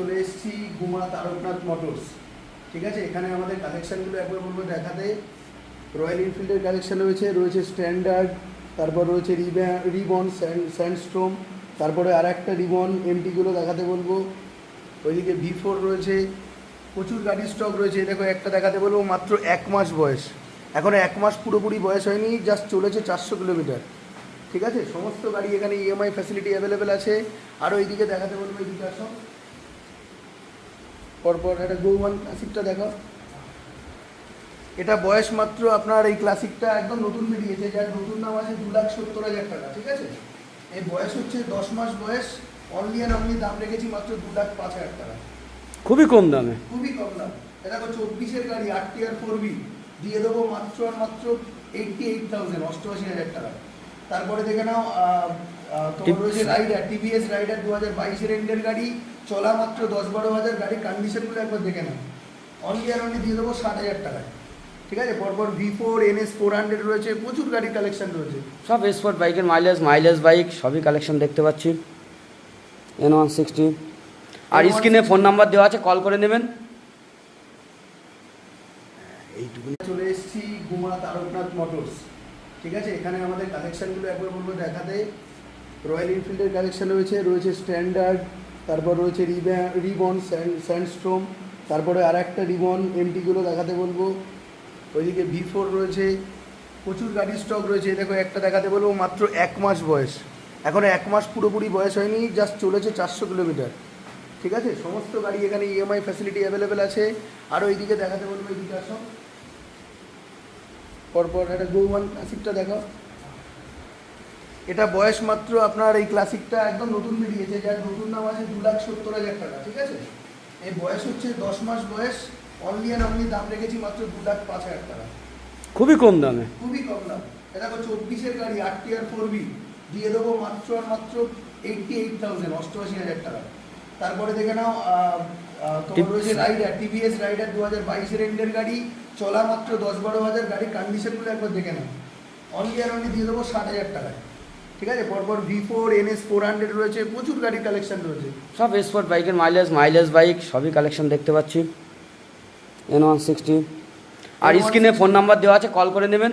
চলে এসেছি গুমা তারকনাথ মোটরস। ঠিক আছে, এখানে আমাদের কালেকশানগুলো একবার বলবো দেখাতে। রয়্যাল এনফিল্ডের কালেকশান রয়েছে স্ট্যান্ডার্ড, তারপর রয়েছে রিবন স্যান্ডস্ট্রোম, তারপরে আর একটা রিবন এমটিগুলো দেখাতে বলবো। ওইদিকে V4 রয়েছে, প্রচুর গাড়ির স্টক রয়েছে। দেখো একটা দেখাতে বলবো, মাত্র 1 মাস বয়স, এখনও 1 মাস পুরোপুরি বয়স হয়নি, জাস্ট চলেছে 400 কিলোমিটার। ঠিক আছে, সমস্ত গাড়ি এখানে EMI ফ্যাসিলিটি অ্যাভেলেবেল আছে। আর ওইদিকে দেখাতে বলবো, এইদিকে আসো, পরপর একটা গৌমান ক্লাসিকটা দেখো। এটা বয়স মাত্র আপনার, এই ক্লাসিকটা একদম নতুন বেরিয়েছে, যার নতুন দাম আছে 2,70,000 টাকা। ঠিক আছে, এই বয়স হচ্ছে 10 মাস বয়স, অনলি অ্যান্ড অনলি দাম রেখেছি মাত্র 2,05,000 টাকা। খুবই কম দামে, খুবই কম দাম। এটা দেখো 24-এর গাড়ি, RTR 4B দিয়ে দেবো মাত্র আর মাত্র 88,000, 88,000 টাকা। তারপরে দেখে নাও, তোমার রয়েছে রাইডার, TVS রাইডার 2022-এর এন্ডের গাড়ি, চলা মাত্র 10-12 হাজার, গাড়ির কন্ডিশনগুলো একবার দেখে নাও, অনলি আর অনলি দিয়ে দেবো 60,000 টাকায়। ঠিক আছে, পরপর V4 NS 400 রয়েছে, প্রচুর গাড়ির কালেকশন রয়েছে। সব স্পোর্ট বাইকের মাইলেজ বাইক সবই কালেকশন দেখতে পাচ্ছি। N160 আর স্ক্রিনে ফোন নাম্বার দেওয়া আছে, কল করে নেবেন। এইটুকু চলে এসেছি গুমা তারকনাথ মোটরস। ঠিক আছে, এখানে আমাদের কালেকশানগুলো একবার বলবো দেখাতে। রয়্যাল এনফিল্ডের কালেকশান রয়েছে স্ট্যান্ডার্ড, তারপর রয়েছে রিবন স্যান্ডস্ট্রোম, তারপরে আর একটা রিবন এমটিগুলো দেখাতে বলবো। ওইদিকে V4 রয়েছে, প্রচুর গাড়ির স্টক রয়েছে। দেখো একটা দেখাতে বলবো, মাত্র 1 মাস বয়স, এখনও 1 মাস পুরোপুরি বয়স হয়নি, জাস্ট চলেছে 400 কিলোমিটার। ঠিক আছে, সমস্ত গাড়ি এখানে EMI ফ্যাসিলিটি অ্যাভেলেবেল আছে। আর ওইদিকে দেখাতে বলবো, এইদিকে আসো, পরপর একটা গৌমান ক্লাসিকটা দেখো। এটা বয়স মাত্র আপনার, এই ক্লাসিকটা একদম নতুন বেরিয়েছে, যার নতুন দাম আছে 2,70,000 টাকা। ঠিক আছে, এই বয়স হচ্ছে 10 মাস বয়স, অনলি অ্যান্ড অনলি দাম রেখেছি মাত্র 2,05,000 টাকা। খুবই কম দামে, খুবই কম দাম। এটা দেখো 24-এর গাড়ি, RTR 4B দিয়ে দেবো মাত্র আর মাত্র 88,000, 88,000 টাকা। তারপরে দেখে নাও, তোমার রয়েছে রাইডার, TVS রাইডার 2022-এর এন্ডের গাড়ি, চলা মাত্র 10-12 হাজার, গাড়ির কন্ডিশনগুলো একবার দেখে নাও, অনলি আর অনলি দিয়ে দেবো 60,000 টাকায়। ঠিক আছে, পরপর V4 NS 400 রয়েছে, প্রচুর গাড়ির কালেকশন রয়েছে। সব স্পোর্ট বাইকের মাইলেজ বাইক সবই কালেকশন দেখতে পাচ্ছি। N160 আর স্ক্রিনে ফোন নাম্বার দেওয়া আছে, কল করে নেবেন।